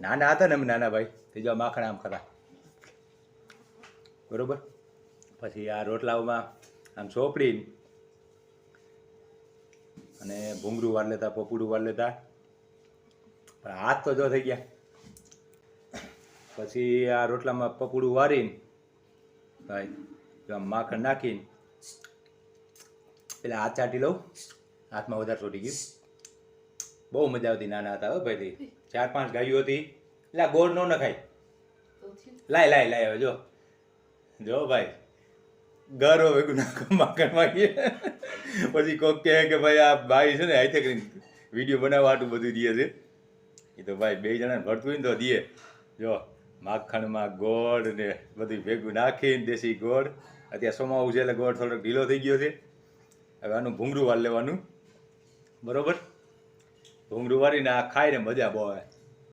નાના હતા ને અમે નાના ભાઈ તે જો માખણ આમ ખાતા બરોબર. પછી આ રોટલાઓમાં આમ ચોપડી અને ભૂંગળું વાર લેતા, પપુડું વાર લેતા, પણ હાથ તો જો થઈ ગયા. પછી આ રોટલામાં પપુડું વારીને ભાઈ જો આમ માખણ નાખીને પેલા હાથ ચાટી લઉં, હાથમાં વધારે ચોટી ગયું. બહુ મજા આવતી નાના હતા હો ભાઈ. 4-5 ગાયો હતી એટલે ગોળ ન નખાય. લાય હવે જો જો ભાઈ ગરો ભેગું નાખો માખણ માંગીએ. પછી કોક કહે કે ભાઈ આ ભાઈ છે ને હાથે કરીને વિડીયો બનાવવા હાટું બધું દે છે. એ તો ભાઈ 2 જણાને ભરતું હોય ને તો દે. જો માખણમાં ગોળ ને બધું ભેગું નાખીને દેશી ગોળ. અત્યારે સોમાવું છે એટલે ગોળ થોડોક ઢીલો થઈ ગયો છે. હવે આનું ભૂંગળું વાર લેવાનું બરોબર. ભૂંગળું વારીને આ ખાઈને મજા બહુ આવે.